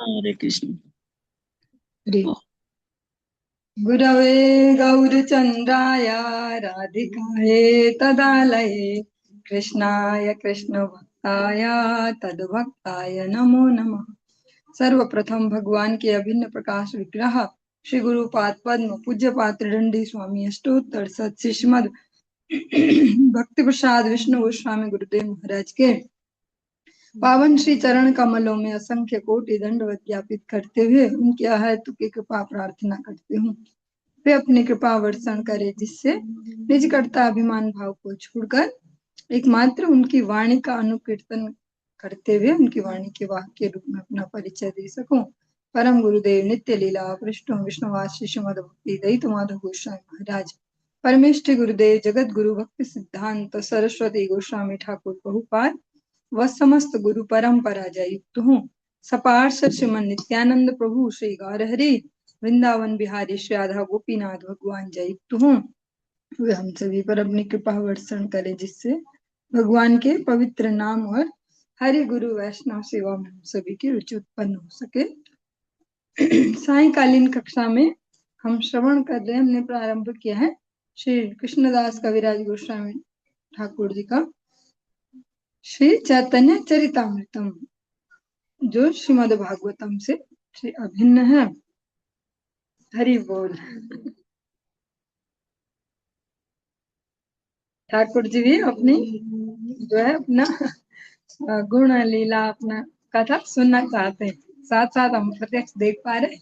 हरे कृष्ण। हरे गुरवे गौरचन्द्राय राधिकाये तदालये कृष्णाय कृष्णभक्ताय तद्भक्ताय नमो नमः। सर्वप्रथम भगवान के अभिन्न प्रकाश विग्रह श्री गुरुपाद पद्म पूज्य पात्र दंडी स्वामी अष्टोत्तर सत श्रीमद भक्ति प्रसाद विष्णु गोस्वामी गुरुदेव महाराज के पावन श्री चरण कमलों में असंख्य कोटि दंडवत ज्ञापित करते हुए उनकी अहेतु की कृपा प्रार्थना करती हूँ। वे अपनी कृपा वर्षण करे जिससे निज कर्ता अभिमान भाव को छोड़कर एकमात्र उनकी वाणी का अनुकीर्तन करते हुए उनकी वाणी के वाहक के रूप में अपना परिचय दे सकूं। परम गुरुदेव नित्य लीला कृष्ण विष्णुवास श्रीमद भक्ति दयित माधव गोस्वामी महाराज परमेष्ठि गुरुदेव जगत गुरु भक्ति सिद्धांत सरस्वती गोस्वामी ठाकुर प्रभुपाद व समस्त गुरु परंपरा जयुक्त हूँ। सपार्ष श्रीमन नित्यानंद प्रभु श्री गौरहरि वृंदावन बिहारी श्री राधा गोपीनाथ भगवान जयुक्त हूँ। वे हम सभी पर अपनी कृपा वर्षण करे जिससे भगवान के पवित्र नाम और हरि गुरु वैष्णव सेवा में हम सभी की रुचि उत्पन्न हो सके। सायकालीन कक्षा में हम श्रवण कर रहे हैं, हमने प्रारंभ किया है श्री कृष्णदास कविराज गोस्वामी ठाकुर जी का श्री चैतन्य चरितामृतम, जो श्रीमद् भागवतम से श्री अभिन्न है। हरि बोल। ठाकुर जी भी अपनी जो है अपना गुण लीला अपना कथा सुनना चाहते हैं, साथ साथ हम प्रत्यक्ष देख पा रहे।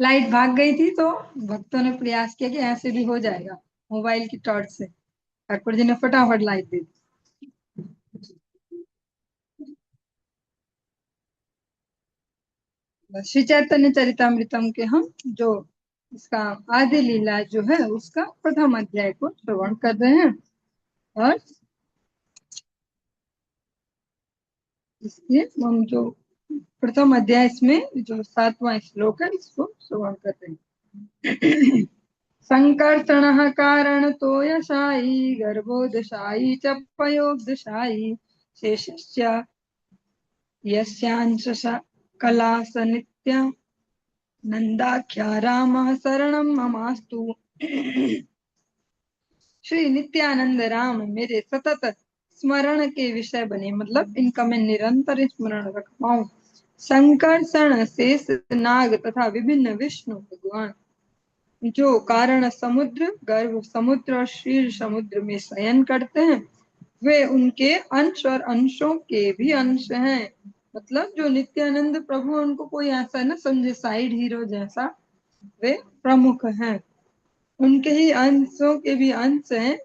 लाइट भाग गई थी तो भक्तों ने प्रयास किया कि ऐसे भी हो जाएगा मोबाइल की टॉर्च से। ठाकुर जी ने फटाफट लाइट दी। श्री चैतन्य चरितामृतम के हम जो इसका आदि लीला जो है उसका प्रथम अध्याय को श्रवण कर रहे हैं और इसलिए हम जो प्रथम अध्याय इसमें जो 7वां श्लोक है इसको श्रवण कर रहे हैं। संकर्षण कारण तो यशाई गर्भोदशाई च पयोदशाई शेषस्य यस्यांश कला स नित्या नंदाख्या राम शरणं ममास्तु। श्री नित्यानंद राम मेरे सतत स्मरण के विषय बने, मतलब इनका मैं निरंतर स्मरण रख पाऊं। संकर्षण शेष नाग तथा विभिन्न विष्णु भगवान जो कारण समुद्र गर्भ समुद्र और शीर समुद्र में शयन करते हैं, वे उनके अंश और अंशों के भी अंश हैं। मतलब जो नित्यानंद प्रभु उनको कोई ऐसा न समझे साइड हीरो जैसा, वे प्रमुख हैं, उनके ही अंशों के भी अंश हैं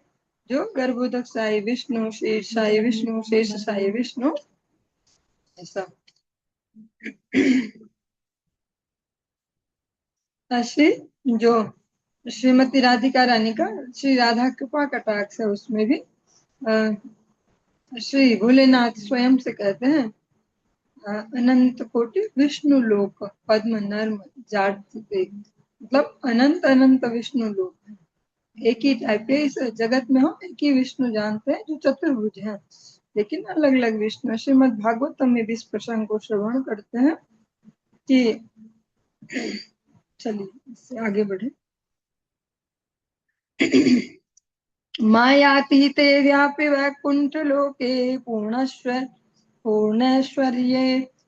जो गर्भोदक साई विष्णु शेष साई विष्णु ऐसा। श्री जो श्रीमती राधिका रानी का श्री राधा कृपा कटाक्ष है, उसमें भी श्री भोलेनाथ स्वयं से कहते हैं अनंत कोटि विष्णु लोक पद्म नर्म जाट, मतलब अनंत अनंत विष्णु लोक है। एक ही टाइप के इस जगत में हो, एक ही विष्णु जानते हैं जो चतुर्भुज हैं, लेकिन अलग अलग विष्णु। श्रीमद् भागवतम में भी इस प्रसंग को श्रवण करते हैं कि चलिए इससे आगे बढ़े। मायातीते व्यापि वैकुंठ लोके पूर्णैश्वर्ये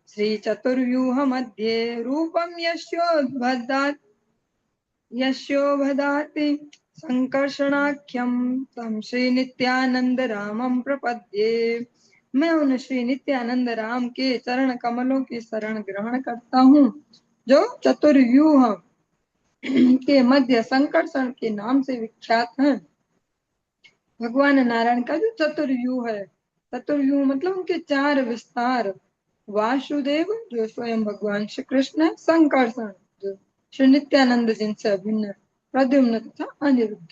श्री चतुर्व्यूह मध्ये रूपम यशोभदाति संकर्षणाख्यम तम श्री नित्यानंद रामम प्रपद्ये। मैं उन श्री नित्यानंद राम के चरण कमलों की शरण ग्रहण करता हूँ, जो चतुर्व्यूह के मध्य संकर्षण के नाम से विख्यात हैं। भगवान नारायण का जो चतुर्व्यूह है, चतुर्व्यूह मतलब उनके चार विस्तार, वासुदेव जो स्वयं भगवान श्री कृष्ण है, संकर्षण जो श्री नित्यानंद जिनसे अभिन्न, प्रद्युम्न तथा अनिरुद्ध।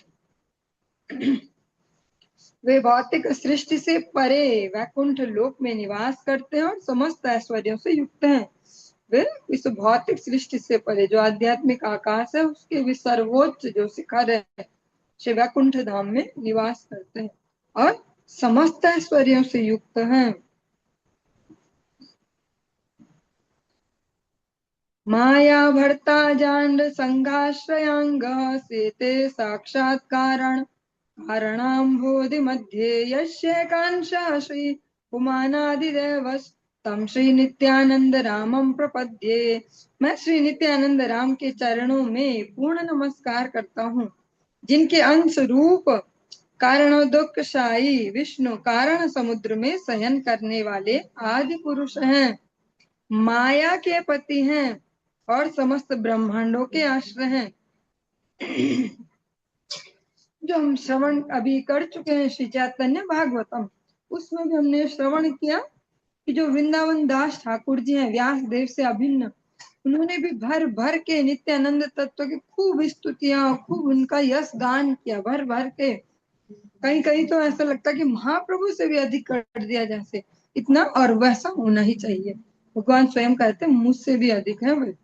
वे भौतिक सृष्टि से परे वैकुंठ लोक में निवास करते हैं और समस्त ऐश्वर्यों से युक्त हैं। वे इस भौतिक सृष्टि से परे जो आध्यात्मिक आकाश है उसके भी सर्वोच्च जो शिखर है श्री वैकुंठ धाम में निवास करते हैं और समस्त ऐश्वर्यों से युक्त हैं। माया भर्ता जांड संघाश्रयांग सेते साक्षात्कारण कारणाम्भोधि मध्ये यस्य कांक्षा श्री पुमानादिदेवस् तम श्री नित्यानंद रामम प्रपद्ये। मैं श्री नित्यानंद राम के चरणों में पूर्ण नमस्कार करता हूँ, जिनके अंश रूप कारणोदकशायी विष्णु कारण समुद्र में शयन करने वाले आदि पुरुष हैं, माया के पति हैं और समस्त ब्रह्मांडों के आश्रय हैं। जो हम श्रवण अभी कर चुके हैं श्री चैतन्य भागवतम, उसमें भी हमने श्रवण किया कि जो वृंदावन दास ठाकुर जी हैं व्यास देव से अभिन्न, उन्होंने भी भर भर के नित्यानंद तत्व की खूब स्तुतियां, खूब उनका यश गान किया भर भर के। कहीं कहीं तो ऐसा लगता है कि महाप्रभु से भी अधिक कर दिया जैसे, इतना और वैसा होना ही चाहिए। भगवान स्वयं कहते हैं मुझसे भी अधिक है वे।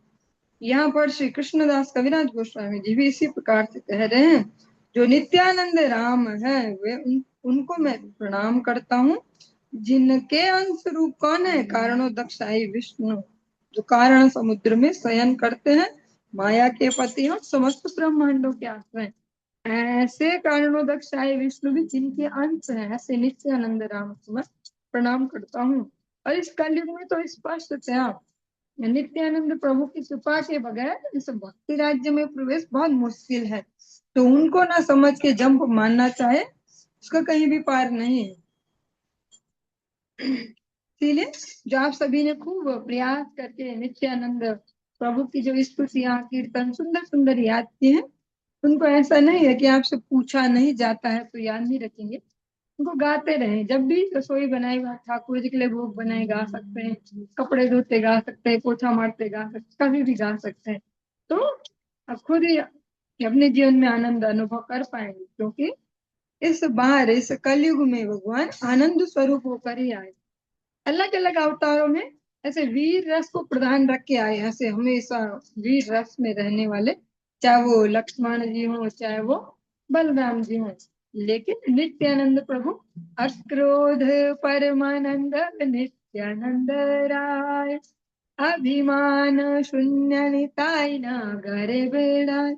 यहाँ पर श्री कृष्णदास कविराज गोस्वामी जी भी इसी प्रकार से कह रहे हैं, जो नित्यानंद राम है वे उनको मैं प्रणाम करता हूँ, जिनके अंश रूप कौन है, कारणोदकशायी विष्णु, जो कारण समुद्र में शयन करते हैं, माया के पति और समस्त ब्रह्मांडों के आश्रय। ऐसे कारणोदकशायी विष्णु भी जिनके अंश है, ऐसे नित्यानंद राम को मैं प्रणाम करता हूँ। और इस कलयुग में तो स्पष्टतया नित्यानंद प्रभु की कृपा के बगैर इस भक्ति राज्य में प्रवेश बहुत मुश्किल है। तो उनको ना समझ के जंप मानना चाहे उसका कहीं भी पार नहीं है। इसीलिए जो आप सभी ने खूब प्रयास करके नित्यानंद प्रभु की जो स्तुतियां कीर्तन सुंदर सुंदर याद किए हैं, उनको ऐसा नहीं है कि आपसे पूछा नहीं जाता है तो याद नहीं रखेंगे, उनको गाते रहे। जब भी रसोई बनाई ठाकुर जी के लिए भोग बनाए गा सकते हैं, कपड़े धोते गा सकते हैं, पोछा मारते गा सकते, कभी भी गा सकते हैं। तो आप खुद ही अपने जीवन में आनंद अनुभव कर पाएंगे, क्योंकि इस बार इस कलयुग में भगवान आनंद स्वरूप होकर ही आए। अलग अलग अवतारों में ऐसे वीर रस को प्रधान रख के आए, ऐसे हमेशा वीर रस में रहने वाले, चाहे वो लक्ष्मण जी हो चाहे वो बलराम जी हो। लेकिन नित्यानंद प्रभु अक्रोध परमानंद नित्यानंद राय, अभिमान शून्य निताय नगर बेड़ाय।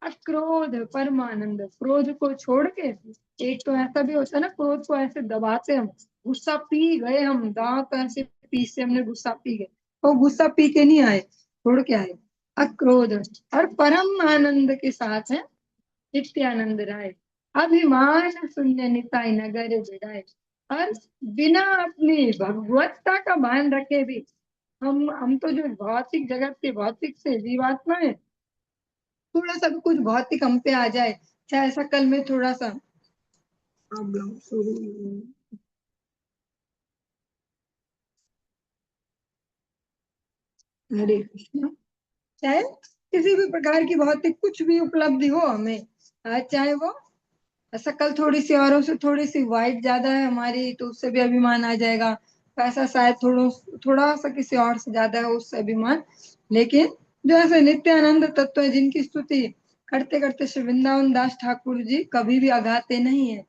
अक्रोध परमानंद, क्रोध को छोड़ के, एक तो ऐसा भी होता है ना क्रोध को ऐसे दबाते हम, गुस्सा पी गए हम, दांत ऐसे पीसे हमने गुस्सा पी गए, वो गुस्सा पी के नहीं आए, छोड़ के आए। अक्रोध और परम आनंद के साथ है नित्यानंद राय। अभिमान शून्य निताय नगर बिराए, और बिना अपनी भगवत्ता का भान रखे भी हम तो जो भौतिक जगत के भौतिक से जीवात्मा है, थोड़ा सा भी कुछ भौतिक हम पे आ जाए, चाहे शकल में थोड़ा सा प्रॉब्लम शुरू, हरे कृष्ण, चाहे किसी भी प्रकार की भौतिक कुछ भी उपलब्धि हो हमें, चाहे वो शक्ल थोड़ी सी औरों से थोड़ी सी वाइट ज्यादा है हमारी तो उससे भी अभिमान आ जाएगा, पैसा शायद थोड़ा थोड़ा सा किसी और से ज्यादा है उससे अभिमान। लेकिन जो ऐसे नित्यानंद तत्व है जिनकी स्तुति करते करते श्री वृंदावन दास ठाकुर जी कभी भी आगाते नहीं है,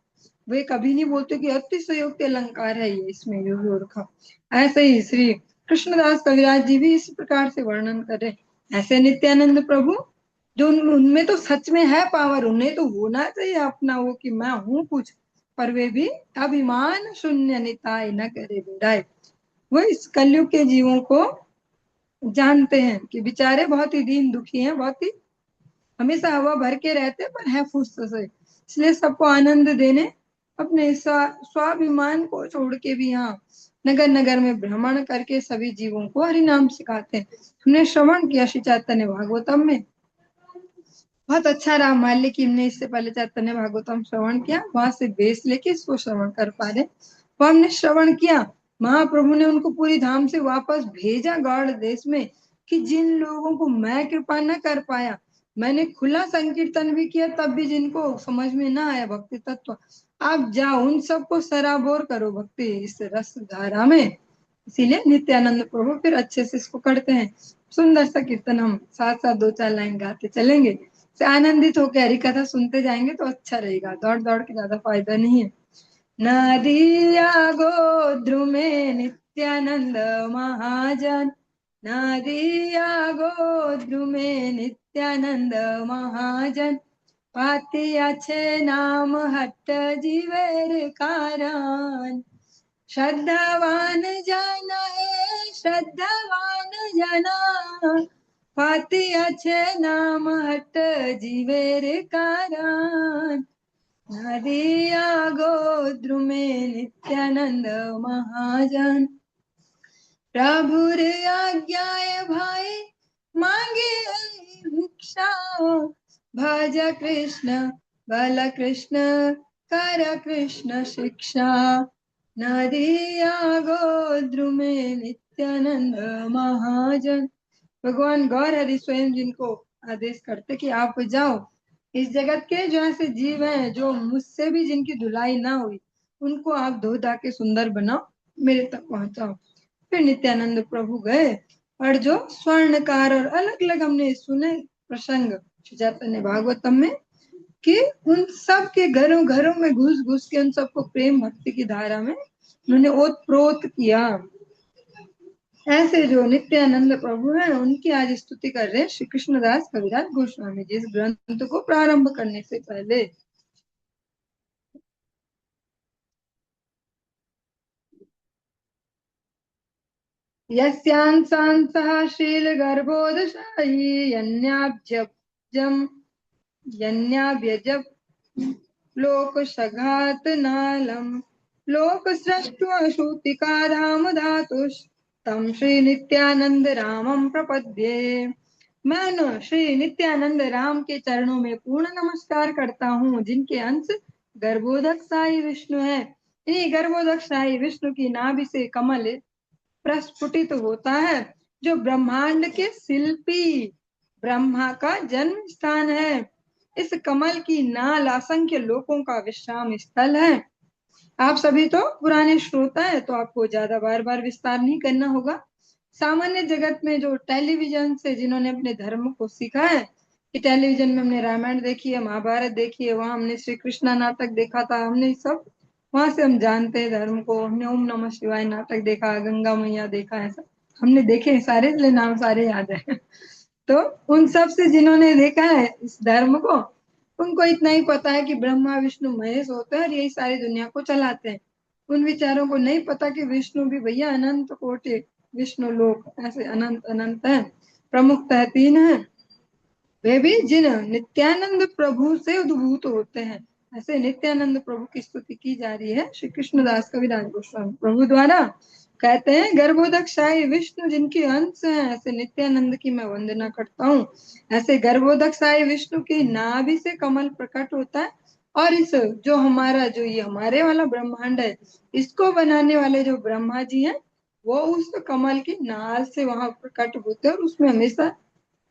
वे कभी नहीं बोलते कि अतिशयोक्ति अलंकार है ये इसमें यो रखा। ऐसे ही श्री कृष्णदास कविराज जी भी इस प्रकार से वर्णन कर रहे। ऐसे नित्यानंद प्रभु जो उनमें तो सच में है पावर, उन्हें तो होना चाहिए अपना वो कि मैं हूँ कुछ, पर वे भी अभिमान शून्य निताय न करे बिड़ाय। वो इस कलयुग के जीवों को जानते हैं कि बेचारे बहुत ही दीन दुखी हैं, बहुत ही हमेशा हवा भर के रहते पर है फुर्सत से, इसलिए सबको आनंद देने अपने स्वाभिमान को छोड़ के भी यहाँ नगर नगर में भ्रमण करके सभी जीवों को हरि नाम सिखाते हैं। हमने श्रवण किया श्री चैतन्य भागवतम में, बहुत अच्छा रहा। मान ली कि हमने इससे पहले चैतन्य भागवतम श्रवण किया, वहां से बेस लेके इसको श्रवण कर पा रहे, वो हमने श्रवण किया। महाप्रभु ने उनको पूरी धाम से वापस भेजा गौड़ देश में, कि जिन लोगों को मैं कृपा न कर पाया, मैंने खुला संकीर्तन भी किया तब भी जिनको समझ में ना आया भक्ति तत्व, आप जाओ उन सबको सराबोर करो भक्ति इस रस धारा में। इसीलिए नित्यानंद प्रभु फिर अच्छे से इसको करते हैं। सुंदर सा कीर्तन हम साथ साथ दो चार लाइन गाते चलेंगे, से आनंदित होकर हरि कथा सुनते जाएंगे तो अच्छा रहेगा, दौड़ दौड़ के ज्यादा फायदा नहीं है। नदिया गोद्रु में नित्यानंद महाजन, नदिया गोद्रुमे नित्यानंद महाजन पातिया छे नाम हट्ट जीवेर कारण श्रद्धावान जन हे श्रद्धावान जना पातिया छे नाम हट्ट जीवेर कारण नदिया गोद्रुमे नित्यानंद महाजन प्रभुर आज्ञाय भाई मांगे भिक्षा भज कृष्ण बल कृष्ण कर कृष्ण शिक्षा नदिया गोद्रुमे नित्यानंद महाजन। भगवान गौर हरि स्वयं जिनको आदेश करते कि आप जाओ इस जगत के जो ऐसे जीव हैं जो मुझसे भी जिनकी धुलाई ना हुई उनको आप धो धा के सुंदर बनाओ मेरे तक पहुंचाओ। फिर नित्यानंद प्रभु गए और जो स्वर्णकार और अलग अलग हमने सुने प्रसंग चैतन्य भागवतम में कि उन सब के घरों घरों में घुस घुस के उन सबको प्रेम भक्ति की धारा में उन्होंने ओत प्रोत किया। ऐसे जो नित्यानंद प्रभु हैं उनकी आज स्तुति कर रहे हैं श्री कृष्णदास कविराज गोस्वामी जी इस ग्रंथ को प्रारंभ करने से पहले। यस्यांसांसः शीलगर्भोदशायी यन्याभ्यजप लोकसघातनालम् लोकसृष्ट्वा धाम धातुस्तम श्री नित्यानंद रामं प्रपद्ये। मैं न श्री नित्यानंद राम के चरणों में पूर्ण नमस्कार करता हूँ जिनके अंश गर्भोदक साई विष्णु है। इन्हीं गर्भोदक साई विष्णु की नाभि से कमल प्रस्फुटित होता है जो ब्रह्मांड के शिल्पी ब्रह्मा का जन्म स्थान है। इस कमल की नाल असंख्य लोकों का विश्राम स्थल है। आप सभी तो पुराने श्रोता है तो आपको ज्यादा बार बार विस्तार नहीं करना होगा। सामान्य जगत में जो टेलीविजन से जिन्होंने अपने धर्म को सीखा है कि टेलीविजन में हमने रामायण देखी है महाभारत देखी है वहां हमने श्री कृष्णा नाटक देखा था हमने सब वहां से हम जानते हैं धर्म को। हमने ओम नमः शिवाय नाटक देखा गंगा मैया देखा है सब हमने देखे हैं सारे इसलिए नाम सारे याद है तो उन सब से जिन्होंने देखा है इस धर्म को उनको इतना ही पता है कि ब्रह्मा विष्णु महेश होते हैं और यही सारी दुनिया को चलाते हैं। उन विचारों को नहीं पता कि विष्णु भी भैया अनंत कोटि विष्णु लोक ऐसे अनंत अनंत है प्रमुख है तीन है वे भी जिन नित्यानंद प्रभु से उद्भूत होते हैं। ऐसे नित्यानंद प्रभु की स्तुति की जा रही है श्री कृष्णदास कविराज गोस्वामी प्रभु द्वारा। कहते हैं गर्भोदक साई विष्णु जिनके अंश हैं ऐसे नित्यानंद की मैं वंदना करता हूँ। ऐसे गर्भोदक साई विष्णु की नाभि से कमल प्रकट होता है और इस जो हमारा जो ये हमारे वाला ब्रह्मांड है इसको बनाने वाले जो ब्रह्मा जी हैं वो उस कमल की नाल से वहां प्रकट होते हैं और उसमें हमेशा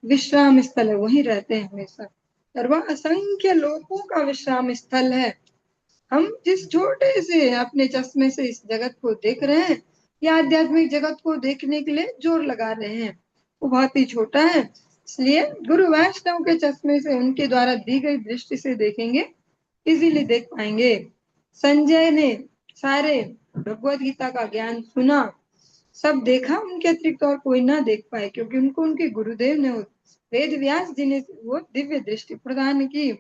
विश्राम स्थल है वहीं रहते हैं हमेशा और वह असंख्य लोगों का विश्राम स्थल है। हम जिस छोटे से अपने चश्मे से इस जगत को देख रहे हैं या आध्यात्मिक जगत को देखने के लिए जोर लगा रहे हैं वो बहुत ही छोटा है। इसलिए गुरु वैष्णव के चश्मे से उनके द्वारा दी गई दृष्टि से देखेंगे इजीली देख पाएंगे। संजय ने सारे भगवत गीता का ज्ञान सुना सब देखा उनके अतिरिक्त और कोई ना देख पाए क्योंकि उनको उनके गुरुदेव ने वेद व्यास जी ने वो दिव्य दृष्टि प्रदान की।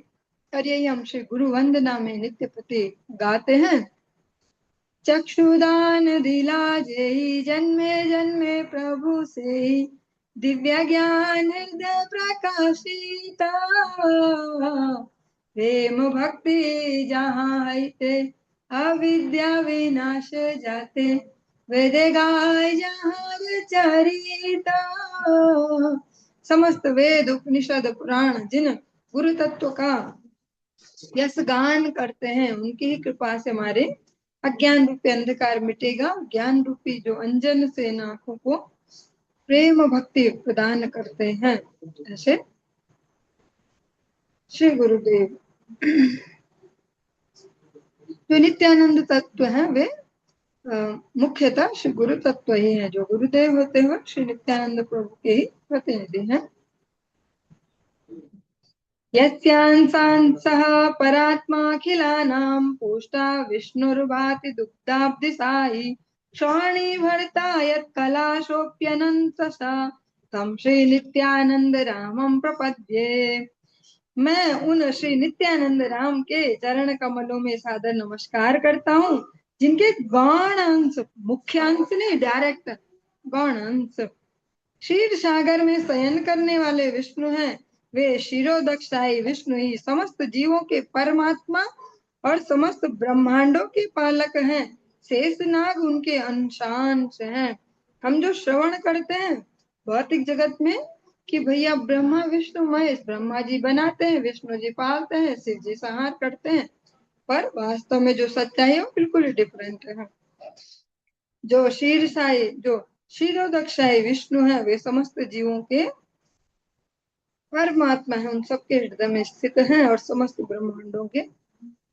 और यही हम श्री गुरु वंदना में नित्य प्रति गाते हैं। चक्षुदान दिला जेई जन्मे जन्मे प्रभु से दिव्य ज्ञान हृदय प्रकाशिता प्रेम भक्ति जहाँ है अविद्या विनाश जाते वेद गाय जहाँ चरिता। समस्त वेद उपनिषद पुराण जिन गुरु तत्व का यश गान करते हैं उनकी ही कृपा से हमारे अज्ञान रूपी अंधकार मिटेगा ज्ञान रूपी जो अंजन से आंखों को प्रेम भक्ति प्रदान करते हैं। ऐसे श्री गुरुदेव जो नित्यानंद तत्व है वे मुख्यतः श्री गुरु तत्व ही है जो गुरुदेव होते हुए श्री नित्यानंद प्रभु के ही प्रतिनिधि हैं। यस्यांसांसः परात्माखिलानां पुष्टा विष्णुर्भाति दुग्धाब्धि साई श्रवणी भरता यत् कलाशोप्यनंत सा तम श्री नित्यानंद रामं प्रपद्ये। मैं उन श्री नित्यानंद राम के चरण कमलों में सादर नमस्कार करता हूँ, जिनके गौण अंश, मुख्य अंश नहीं, डायरेक्ट गौण अंश क्षीर सागर में शयन करने वाले विष्णु हैं। वे शिरोदक्षाई विष्णु ही समस्त जीवों के परमात्मा और समस्त ब्रह्मांडों के पालक हैं। शेषनाग उनके अंशांश हैं। हम जो श्रवण करते हैं भौतिक जगत में कि भैया ब्रह्मा विष्णु महेश, ब्रह्मा जी बनाते हैं, विष्णु जी पालते हैं, शिव जी संहार करते हैं, पर वास्तव में जो सच्चाई है वो बिल्कुल डिफरेंट है। जो क्षीरोदक्षाई विष्णु है वे समस्त जीवों के परमात्मा है, उन सबके हृदय में स्थित हैं और समस्त ब्रह्मांडों के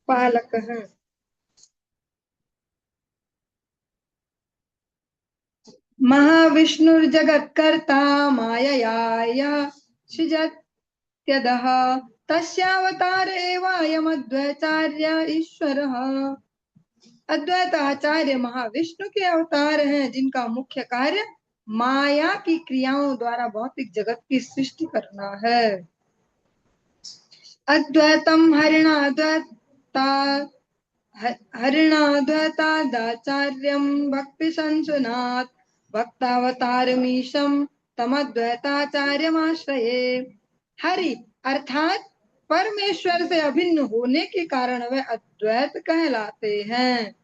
पालक हैं। महाविष्णुर्जगत्कर्ता मायया सृजत्यदः तस्यावतार एवायमद्वैतार्य ईश्वरः। अद्वैत आचार्य महाविष्णु के अवतार हैं, जिनका मुख्य कार्य माया की क्रियाओं द्वारा भौतिक जगत की सृष्टि करना है। अद्वैतम हरिणाद्वैता हरिणाद्वैतादाचार्यं भक्ति संसुनात् भक्तावतारमीशं तमद्वैताचार्यमाश्रये। हरि अर्थात परमेश्वर से अभिन्न होने के कारण वे अद्वैत कहलाते हैं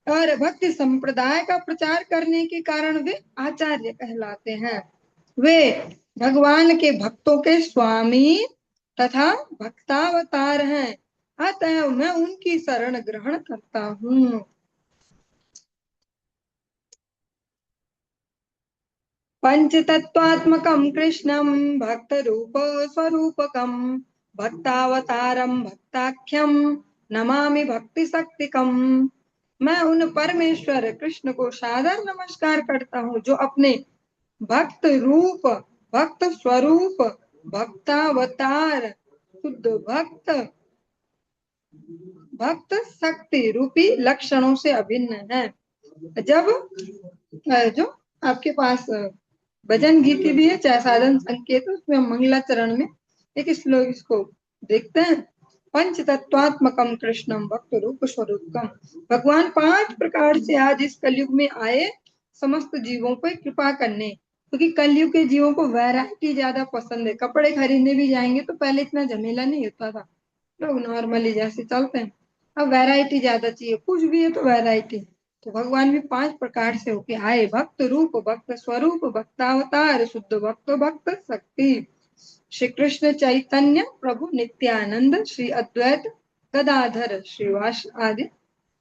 और भक्ति संप्रदाय का प्रचार करने के कारण वे आचार्य कहलाते हैं। वे भगवान के भक्तों के स्वामी तथा भक्तावतार हैं, अतः मैं उनकी शरण ग्रहण करता हूँ। पंचतत्वात्मकं कृष्णं भक्त रूप स्वरूपकं भक्तावतारं भक्ताख्यं नमामि भक्ति शक्तिकम। मैं उन परमेश्वर कृष्ण को सादर नमस्कार करता हूँ जो अपने भक्त रूप, भक्त स्वरूप, भक्तावतार, शुद्ध भक्त, भक्त शक्ति रूपी लक्षणों से अभिन्न है। जब जो आपके पास भजन गीति भी है, चाहे साधन संकेत, उसमें मंगलाचरण में एक श्लोक इसको देखते हैं। पंच तत्वात्मकम कृष्णम भक्त रूप स्वरूपम। भगवान 5 प्रकार से आज इस कलयुग में आए समस्त जीवों पर कृपा करने, क्योंकि कलयुग के जीवों को वैरायटी ज्यादा पसंद है। कपड़े खरीदने भी जाएंगे तो पहले इतना झमेला नहीं होता था, लोग नॉर्मली जैसे चलते हैं, अब वैरायटी ज्यादा चाहिए, कुछ भी है तो वैरायटी। तो भगवान भी 5 प्रकार से होके आए, भक्त रूप, भक्त स्वरूप, भक्तावतार, शुद्ध भक्त, भक्त शक्ति। श्री कृष्ण चैतन्य प्रभु नित्यानंद, श्री अद्वैत गदाधर श्रीवास आदि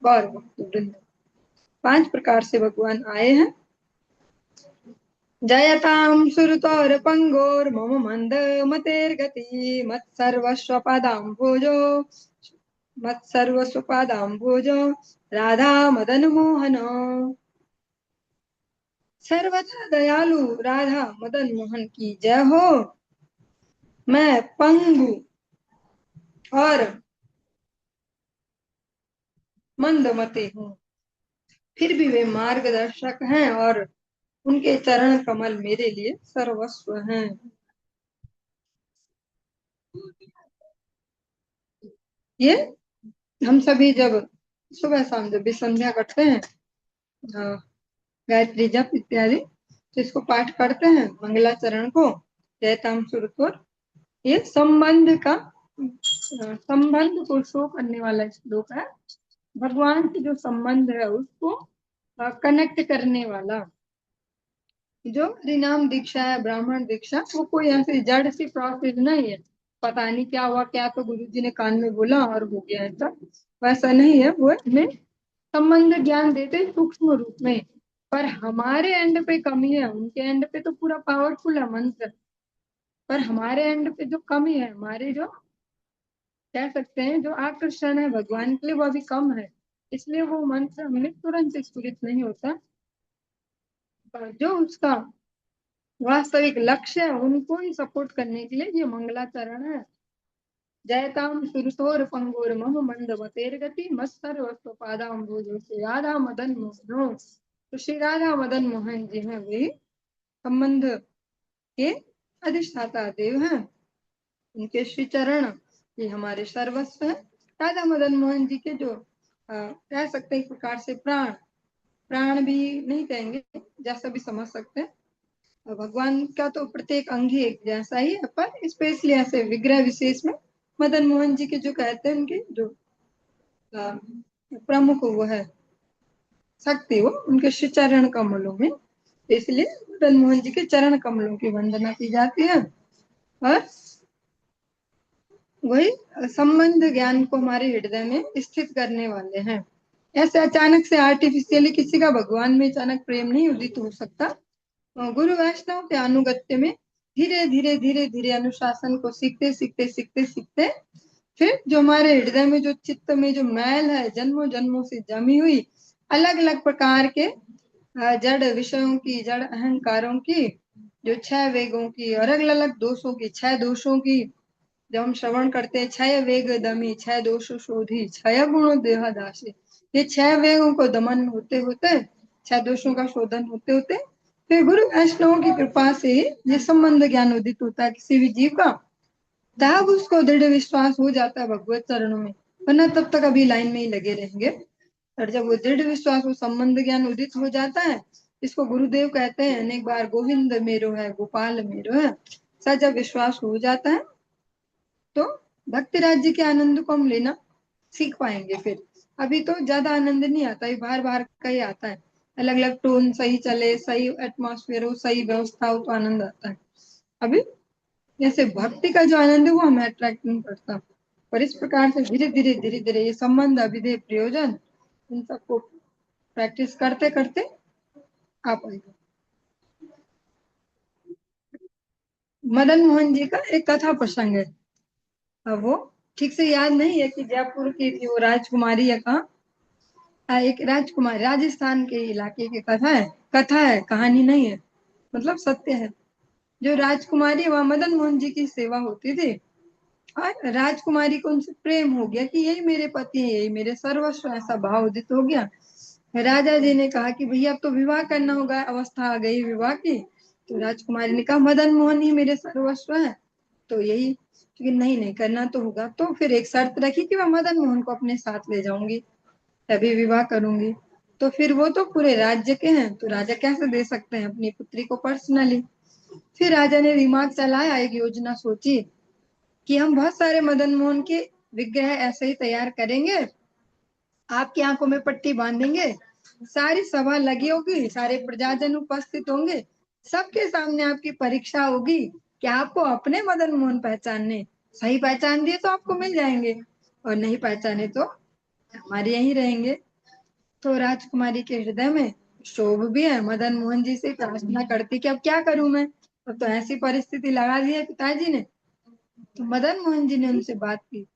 गौर भक्त वृंद, 5 प्रकार से भगवान आए हैं। जयतां सुरतोरपंगोर मम मंद मतेर्गति मत्सर्वस्वपादाम्भोजो राधा मदन मोहन। सर्वथा दयालु राधा मदन मोहन की जय हो। मैं पंगु और मंदमती हूँ, फिर भी वे मार्गदर्शक हैं और उनके चरण कमल मेरे लिए सर्वस्व हैं। ये हम सभी जब सुबह शाम जब भी संध्या करते हैं, गायत्री जप इत्यादि, तो इसको पाठ करते हैं मंगलाचरण को, जयताम सुरतोर। ये संबंध को शो करने वाला श्लोक है। भगवान से जो संबंध है उसको कनेक्ट करने वाला। जो हरिनाम दीक्षा है, ब्राह्मण दीक्षा, वो कोई ऐसे जड़ सी प्रोसेस नहीं है, पता नहीं क्या हुआ, क्या तो गुरु जी ने कान में बोला और हो गया, ऐसा वैसा नहीं है। वो हमें संबंध ज्ञान देते सूक्ष्म रूप में, पर हमारे एंड पे कमी है, उनके एंड पे तो पूरा पावरफुल है मंत्र, पर हमारे एंड पे जो कमी है, हमारे जो कह सकते हैं जो आकर्षण है भगवान के लिए, वो अभी कम है, इसलिए वो मंत्र हमें तुरंत स्फुरित नहीं होता। पर जो उसका वास्तविक लक्ष्य है उनको ही सपोर्ट करने के लिए ये मंगलाचरण है। जयताम सुरतोर पंगोर मम मंदमतेर्गति मत्सर्वस्व पादाम्बुजों राधा मदन मोहनो। तो श्री राधा मदन मोहन जी हैं, वे संबंध के अधिष्ठाता देव हैं। उनके श्री चरण ये हमारे सर्वस्व है। राधा मदन मोहन जी के जो कह सकते हैं एक प्रकार से प्राण, प्राण भी नहीं कहेंगे, जैसा भी समझ सकते हैं। भगवान का तो प्रत्येक अंग ही एक जैसा ही है, पर स्पेशली ऐसे विग्रह विशेष में मदन मोहन जी के जो कहते हैं उनके जो प्रमुख वो है शक्ति, वो उनके श्री चरण कमलों में, इसलिए मदन मोहन जी के चरण कमलों की वंदना की जाती है। और वही संबंध ज्ञान को हमारे हृदय में स्थित करने वाले हैं। ऐसे अचानक से आर्टिफिशियली किसी का भगवान में अचानक प्रेम नहीं उदित हो सकता। गुरु वैष्णव के अनुगत्य में धीरे धीरे धीरे धीरे अनुशासन को सीखते सीखते सीखते सीखते फिर जो हमारे हृदय में जो चित्त में जो मैल है जन्मों जन्मों से जमी हुई अलग अलग प्रकार के जड़ विषयों की, जड़ अहंकारों की, जो 6 वेगों की, अलग अलग दोषों की, 6 दोषों की, जब हम श्रवण करते हैं क्षय वेग दमी 6 दोष शोधी 6 गुण देहदासी, ये 6 वेगों को दमन होते होते 6 दोषों का शोधन होते होते फिर गुरु वैष्णवों की कृपा से ये संबंध ज्ञान उदित होता है किसी भी जीव का, तब उसको दृढ़ विश्वास हो जाता है भगवत चरणों में, वरना तब तक अभी लाइन में ही लगे रहेंगे। और जब वो दृढ़ विश्वास, वो संबंध ज्ञान उदित हो जाता है, इसको गुरुदेव कहते हैं अनेक बार गोविंद मेरो है गोपाल मेरो है, ऐसा जब विश्वास हो जाता है तो भक्ति राज्य के आनंद को हम लेना सीख पाएंगे। फिर अभी तो ज्यादा आनंद नहीं आता, ये बाहर बाहर का ही आता है, अलग अलग टोन सही चले, सही एटमॉस्फेयर हो, सही व्यवस्था हो तो आनंद आता है। अभी जैसे भक्ति का जो आनंद है वो हमें अट्रैक्ट नहीं करता, पर इस प्रकार से धीरे धीरे धीरे धीरे ये संबंध अभिधेय प्रयोजन इन सबको प्रैक्टिस करते करते आ पाएगा। मदन मोहन जी का एक कथा प्रसंग है, अब वो ठीक से याद नहीं है कि जयपुर की थी वो राजकुमारी या कहाँ, एक राजकुमारी राजस्थान के इलाके की कथा है, कथा है कहानी नहीं है, मतलब सत्य है। जो राजकुमारी वहां मदन मोहन जी की सेवा होती थी और राजकुमारी को उनसे प्रेम हो गया कि यही मेरे पति हैं, यही मेरे सर्वस्व, ऐसा भाव उदित हो गया। राजा जी ने कहा कि भैया अब तो विवाह करना होगा, अवस्था आ गई विवाह की। तो राजकुमारी ने कहा मदन मोहन ही मेरे सर्वस्व है, तो यही, क्योंकि नहीं नहीं करना तो होगा, तो फिर एक शर्त रखी कि मैं मदन मोहन को अपने साथ ले जाऊंगी तभी विवाह करूंगी। तो फिर वो तो पूरे राज्य के हैं, तो राजा कैसे दे सकते हैं अपनी पुत्री को पर्सनली। फिर राजा ने दिमाग चलाया, एक योजना सोची कि हम बहुत सारे मदन मोहन के विग्रह ऐसे ही तैयार करेंगे, आपकी आंखों में पट्टी बांधेंगे, सारी सभा लगी होगी, सारे प्रजाजन उपस्थित होंगे, सबके सामने आपकी परीक्षा होगी कि आपको अपने मदन मोहन पहचानने, सही पहचान दिए तो आपको मिल जाएंगे और नहीं पहचाने तो हमारे यहीं रहेंगे। तो राजकुमारी के हृदय में शोभ भी है, मदन मोहन जी से प्रार्थना करती कि अब क्या करूं मैं, अब तो ऐसी परिस्थिति लगा दी है पिताजी ने। तो मदन मोहन जी ने उनसे बात की,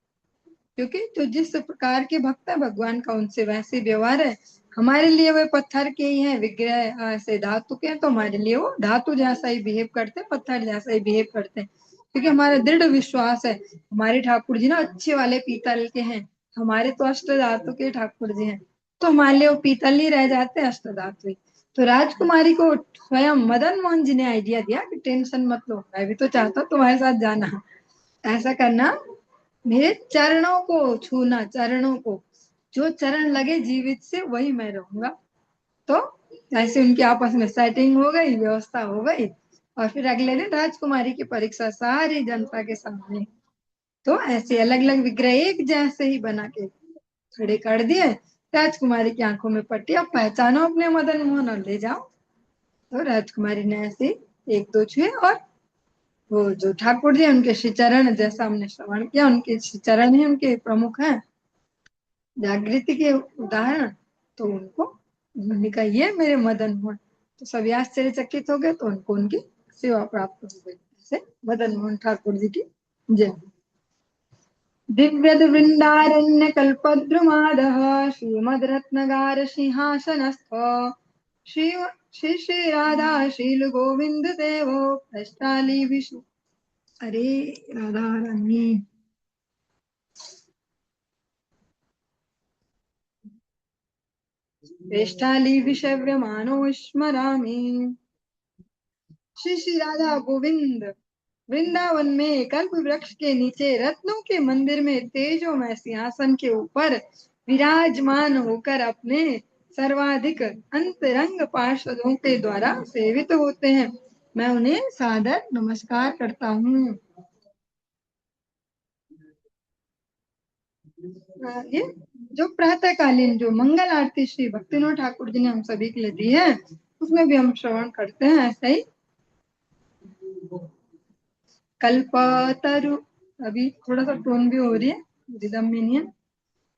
क्योंकि जो जिस प्रकार के भक्त है भगवान का उनसे वैसे व्यवहार है। हमारे लिए वे पत्थर के ही हैं, विग्रह ऐसे धातु के हैं, तो हमारे लिए वो धातु जैसा ही बिहेव करते हैं, पत्थर जैसा ही बिहेव करते हैं, क्योंकि हमारा दृढ़ विश्वास है हमारे ठाकुर जी ना अच्छे वाले पीतल के हैं, हमारे तो अष्ट धातु के ठाकुर जी हैं, तो हमारे लिए वो पीतल ही रह जाते हैं, अष्ट धातु ही। तो राजकुमारी को स्वयं मदन मोहन जी ने आइडिया दिया कि टेंशन मत लो, मैं भी तो चाहता हूँ तुम्हारे साथ जाना, ऐसा करना, मेरे चरणों को छूना, चरणों को, जो चरण लगे जीवित से वही मैं रहूंगा। तो ऐसे उनकी आपस में सेटिंग हो गई, व्यवस्था हो गई, और फिर अगले दिन राजकुमारी की परीक्षा सारी जनता के सामने। तो ऐसे अलग अलग विग्रह एक जैसे ही बना के खड़े कर दिए, राजकुमारी की आंखों में पट्टी, अब पहचानो अपने मदन मोहन और ले जाओ। तो राजकुमारी ने ऐसे एक दो छुए और वो जो ठाकुर जी उनके श्री चरण, जैसा हमने श्रवण किया उनके श्री चरण ही उनके प्रमुख हैं जागृति के उदाहरण। तो उनको, उन्होंने कहा ये मेरे मदन मोहन, तो सभी आश्चर्यचकित हो गए, तो उनको उनकी सेवा प्राप्त हो गई। ऐसे मदन मोहन ठाकुर जी की जय। दिव्यद वृंदारण्य कल्पद्रुमादः श्रीमद रत्नगार सिंहासनस्थ श्री श्री श्री राधा शील गोविंद देवो प्रष्टाली विष्णु। अरे राधा रानी। वेष्टाली विषव्यमानो स्मरामि। श्री श्री राधा गोविंद वृंदावन में कल्प वृक्ष के नीचे रत्नों के मंदिर में तेजोमय सिंहासन के ऊपर विराजमान होकर अपने सर्वाधिक अंतरंग पार्षदों के द्वारा सेवित होते हैं। मैं उन्हें सादर नमस्कार करता हूँ। ये जो प्रातःकालीन जो मंगल आरती श्री भक्तिनोद ठाकुर जी ने हम सभी के लिए दी है, उसमें भी हम श्रवण करते हैं ऐसा ही। कल्पतरु, अभी थोड़ा सा टोन भी हो रही है, रिदम में नहीं है।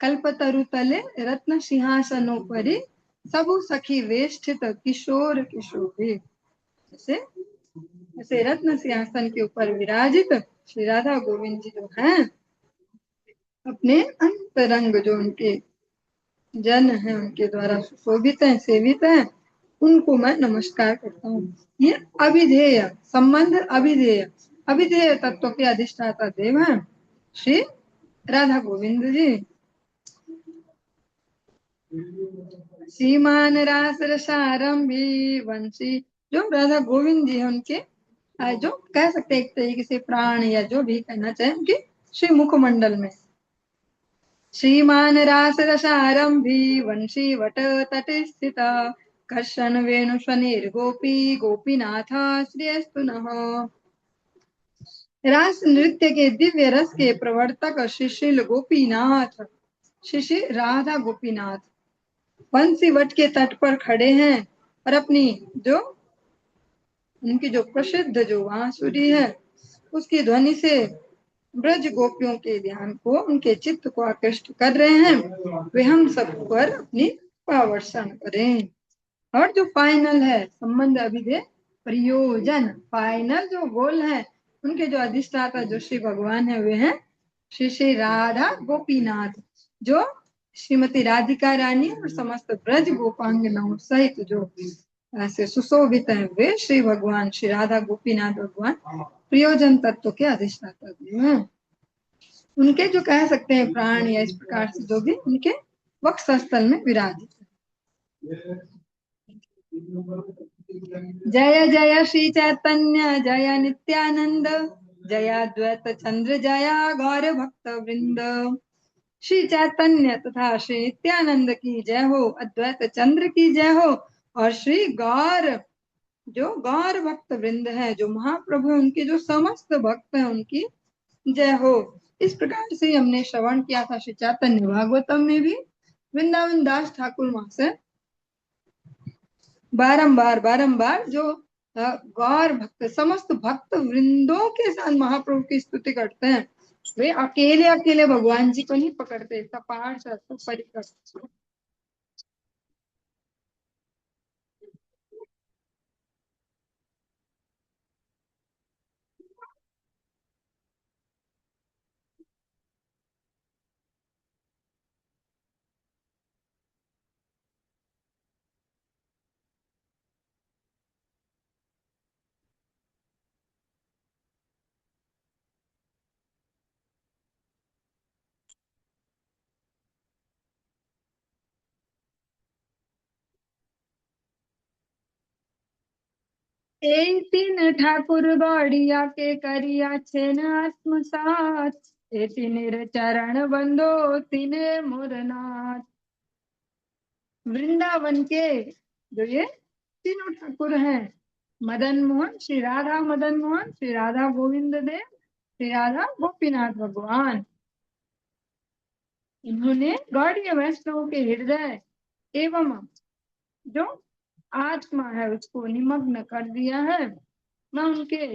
कल्पतरु तले रत्न सिंहासनोपरि सबु सखी वेष्टित किशोर किशोरी। जैसे जैसे रत्न सिंहासन के ऊपर विराजित श्री राधा गोविंद जी जो हैं, अपने अंतरंग जो उनके जन है उनके द्वारा सुशोभित है, सेवित है, उनको मैं नमस्कार करता हूँ। ये अभिधेय संबंध, अभिधेय अभिधेय तत्व के अधिष्ठाता देव है श्री राधा गोविंद जी। श्रीमान रास रसारंभी वंशी, जो राधा गोविंद जी है उनके जो कह सकते हैं एक तरीके से प्राण, या जो भी कहना चाहे, उनके श्री मुखमंडल में श्रीमान रास रसारंभी वंशी वट तटे स्थिता कर्षण वेणु शनिर गोपी गोपीनाथ श्रेयस्तु नः। रास नृत्य के दिव्य रस के प्रवर्तक शिशिल गोपीनाथ, शिशि राधा गोपीनाथ बंसी वट के तट पर खड़े हैं और अपनी जो उनकी जो प्रसिद्ध जो बांसुरी है उसकी ध्वनि से ब्रज गोपियों के ध्यान को, उनके चित्त को आकृष्ट कर रहे हैं। वे हम सब पर अपनी पावर्षण करें। और जो फाइनल है संबंध अभिधेय प्रयोजन, फाइनल जो गोल है उनके जो अधिष्ठाता जो श्री भगवान है वे हैं श्री श्री राधा गोपीनाथ, जो श्रीमती राधिका रानी और समस्त ब्रज गोपांगनाओं सहित जो ऐसे सुशोभित हैं, वे श्री भगवान श्री राधा गोपीनाथ भगवान प्रयोजन तत्व के अधिष्ठाता हैं। उनके जो कह सकते हैं प्राण, या इस प्रकार से जो भी उनके वक्षस्थल में विराजित है। जय जय श्री चैतन्य जय नित्यानंद जय अद्वैत चंद्र जय गौर भक्त वृंद। श्री चैतन्य तथा श्री नित्यानंद की जय हो, अद्वैत चंद्र की जय हो, और श्री गौर जो गौर भक्त वृंद है, जो महाप्रभु उनके जो समस्त भक्त हैं उनकी जय हो। इस प्रकार से हमने श्रवण किया था श्री चैतन्य भागवतम में भी वृंदावन दास ठाकुर महाशय बारंबार बारंबार जो गौर भक्त समस्त भक्त वृंदों के साथ महाप्रभु की स्तुति करते हैं। वे अकेले अकेले भगवान जी को नहीं पकड़ते, सपाट परिकर। तीन ठाकुर गौड़िया के करिया छेन आत्मसात, तीन चरण बंदो तीने मुरनाथ। वृंदावन के जो ये तीनों ठाकुर हैं, मदन मोहन श्री राधा मदन मोहन, श्री राधा गोविंद देव, श्री राधा गोपीनाथ भगवान, इन्होंने गौड़ीय वैष्णव के हृदय एवं जो आत्मा है उसको निमग्न कर दिया है। मैं उनके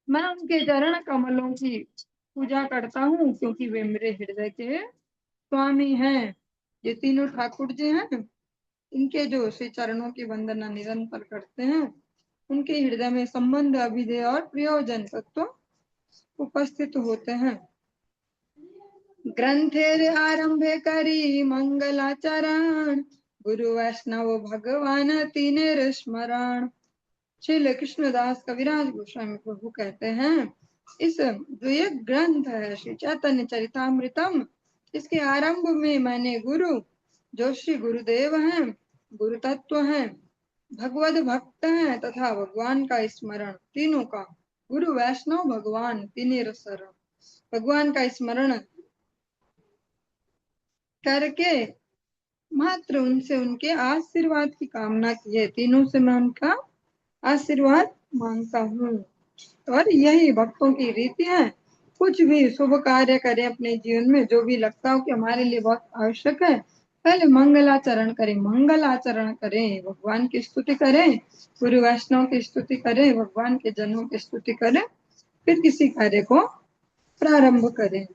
मैं उनके चरण कमलों की पूजा करता हूँ, क्योंकि वे मेरे हृदय के स्वामी हैं। ये तीनों ठाकुर जी हैं, इनके जो श्री चरणों की वंदना निरंतर करते हैं, उनके हृदय में संबंध अभिधेय और प्रयोजन तत्व उपस्थित होते हैं। ग्रंथेर आरंभे करी मंगलाचरण, गुरु वैष्णव भगवान तीनेर स्मरण। श्री कृष्णदास कविराज गोस्वामी प्रभु कहते हैं, इस जो ये ग्रंथ है श्री चैतन्य चरितामृतम, इसके आरंभ में मैंने गुरु, जो श्री गुरुदेव हैं, गुरु तत्व हैं, भगवत भक्त हैं तथा भगवान का स्मरण, तीनों का, गुरु वैष्णव भगवान तीनों शरण, भगवान का स्मरण करके मात्र उनसे उनके आशीर्वाद की कामना की है। तीनों से मैं उनका आशीर्वाद मांगता हूँ। और यही भक्तों की रीति है। कुछ भी शुभ कार्य करें अपने जीवन में, जो भी लगता हो कि हमारे लिए बहुत आवश्यक है, पहले मंगलाचरण करें, मंगल आचरण करें, भगवान की स्तुति करें, गुरु वैष्णव की स्तुति करें, भगवान के जनों की स्तुति करें, फिर किसी कार्य को प्रारंभ करें।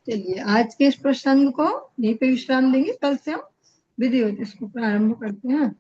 चलिए आज के इस प्रसंग को यहीं पे विश्राम देंगे, कल से हम विधि इसको प्रारंभ करते हैं।